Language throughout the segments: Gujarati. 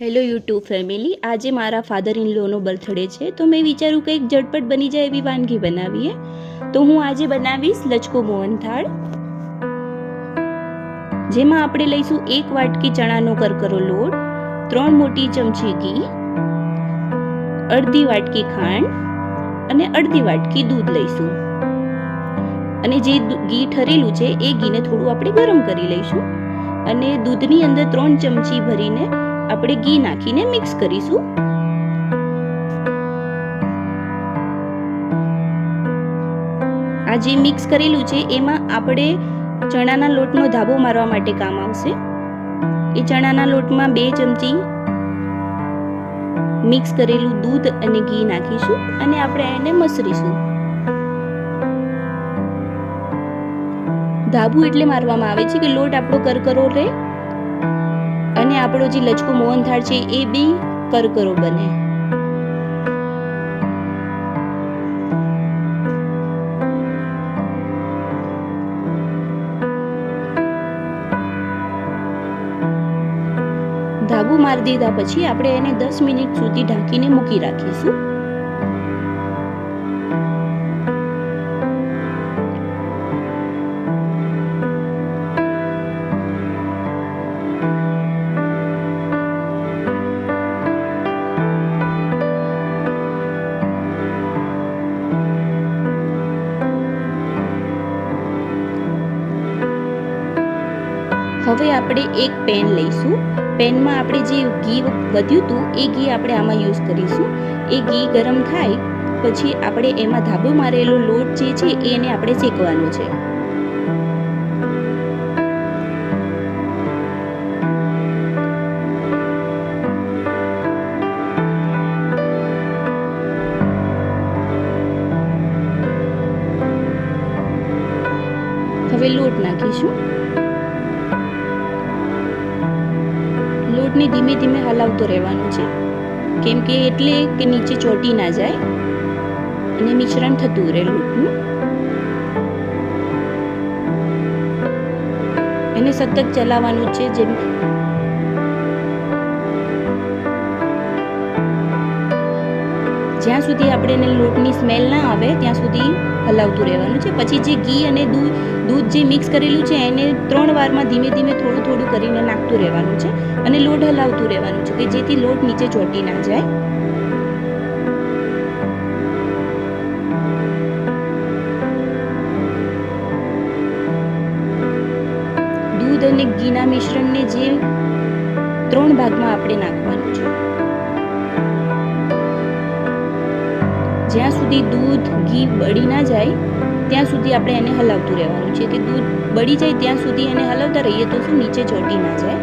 હેલો યુટ્યુબ ફેમિલી, આજે મારા ફાધર ઇન લોનો બર્થડે છે તો મેં વિચાર્યું કંઈક ઝટપટ બની જાય એવી વાનગી બનાવીએ. તો હું આજે બનાવીશ લચકો મોહનથાળ, જેમાં આપણે લઈશું 1 વાટકી ચણાનો કરકરો લોટ, 3 મોટી ચમચી ઘી, અડધી વાટકી ખાંડ અને અડધી વાટકી દૂધ લઈશું. અને જે ઘી ઠરેલું છે એ ઘીને થોડું આપણે ગરમ કરી લઈશું અને દૂધની અંદર 3 ચમચી ભરીને આપણે ઘી નાખીને મિક્સ કરીશું. આ જે મિક્સ કરેલું છે એમાં આપણે ચણાના લોટનો ધાબો મારવા માટે કામ આવશે. એ ચણાના લોટમાં 2 ચમચી મિક્સ કરેલું દૂધ અને ઘી નાખીશું અને આપણે એને મસરીશું. ધાબુ એટલે મારવામાં આવે છે કે લોટ આપણો કરકરો રહે અને આપણો જે લચકો મોહનથાળ છે એ બી કરકરો બને. ધાબુ મારી દીધા પછી આપણે એને 10 મિનિટ સુધી ઢાંકીને મૂકી રાખીશું. હવે આપણે એક પેન લઈશું. પેનમાં આપણે જે ઘી વધ્યું હતું એ ઘી આપણે આમાં યુઝ કરીશું. એ ઘી ગરમ થાય પછી આપણે એમાં ધાબો મારેલો લોટ જે છે એને આપણે શેકવાનો છે. હવે લોટ નાખીશું. લોટને ધીમે ધીમે હલાવતો રહેવાનું છે, કેમ કે એટલે કે નીચે ચોંટી ના જાય અને મિશ્રણ થતું રહે લોટનું. એને સતત ચલાવવાનું છે. જેમ જ્યાં સુધી આપણે એને લોટની સ્મેલ ના આવે ત્યાં સુધી હલાવતું રહેવાનું છે. પછી જે ઘી અને દૂધ જે મિક્સ કરેલું છે એને 3 વારમાં ધીમે ધીમે થોડું થોડું કરીને નાખતું રહેવાનું છે અને લોટ હલાવતું રહેવાનું છે કે જેથી લોટ નીચે ચોંટી ના જાય. દૂધ અને ઘીના મિશ્રણને જે 3 ભાગમાં આપણે નાખવાનું છે. જ્યાં સુધી દૂધ ઘી બળી ના જાય ત્યાં સુધી આપણે એને હલાવતું રહેવાનું છે કે દૂધ બળી જાય ત્યાં સુધી એને હલાવતા રહીએ તો શું નીચે ચોંટી ના જાય.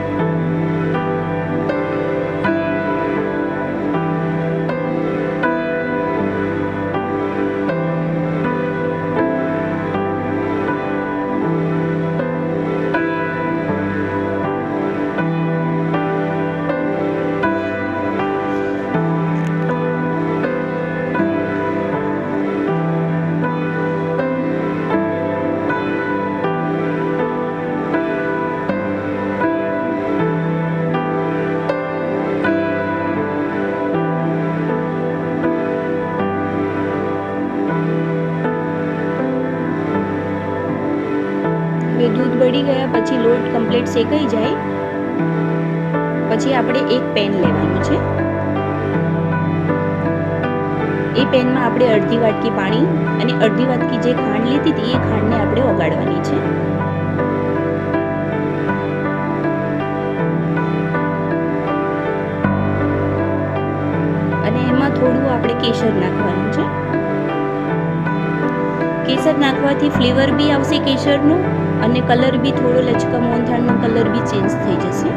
દૂધ બળી ગયા પછી લોટ કમ્પ્લીટ શેકાઈ જાય પછી આપણે એક પેન લેવાનું છે. એ પેનમાં આપણે અડધી વાટકી પાણી અને અડધી વાટકી જે ખાંડ લીધી હતી એ ખાંડને આપણે ઓગાળવાની છે. અને એમાં થોડું આપણે કેસર નાખવાનું છે. કેસર નાખવાથી ફ્લેવર બી આવશે કેસરનું અને કલર બી થોડો લચકા મોહનથાળનો કલર બી ચેન્જ થઈ જશે.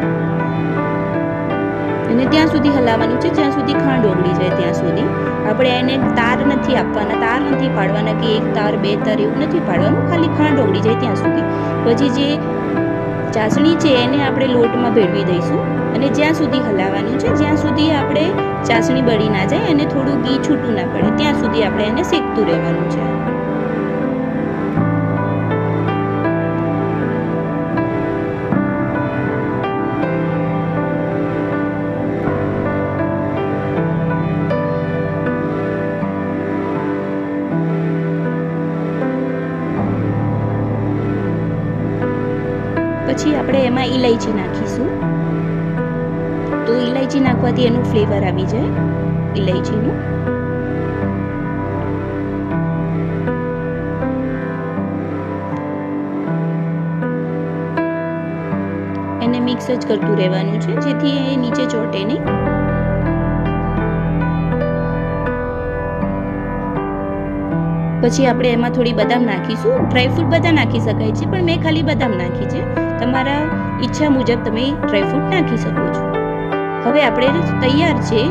અને ત્યાં સુધી હલાવવાનું છે જ્યાં સુધી ખાંડ ઓગળી જાય ત્યાં સુધી. આપણે એને તાર નથી આપવાના, તાર નથી પાડવાના કે 1 તાર 2 તાર એવું નથી પાડવાનું, ખાલી ખાંડ ઓગળી જાય ત્યાં સુધી. પછી જે ચાસણી છે એને આપણે લોટમાં ભેળવી દઈશું અને જ્યાં સુધી હલાવવાનું છે જ્યાં સુધી આપણે ચાસણી બળી ના જાય અને થોડું ઘી છૂટું ના પડે ત્યાં સુધી આપણે એને શેકતું રહેવાનું છે. એમાં ઇલાયચી નાખીશું. તો ઇલાયચી નાખવાથી એનું ફ્લેવર આવી જાય ઇલાયચીનું. એને મિક્સ જ કરતું રહેવાનું છે જેથી એ નીચે ચોંટે નહીં. પછી આપણે એમાં થોડી બદામ નાખીશું. ડ્રાયફ્રૂટ બધા નાખી શકાય છે પણ મેં ખાલી બદામ નાખી છે. તમારા ઈચ્છા મુજબ તમે ડ્રાયફ્રૂટ નાખી શકો છો. હવે આપણે તૈયાર છે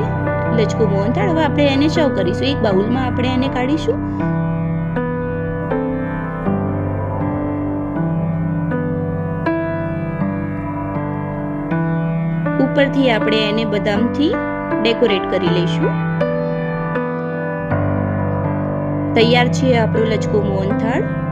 લચકો મોહનથાળ. હવે આપણે એને સર્વ કરીશું. એક બાઉલમાં આપણે એને કાઢીશું. ઉપરથી આપણે એને બદામથી ડેકોરેટ કરી લઈશું. તૈયાર છે આપણો લચકો મોહનથાળ.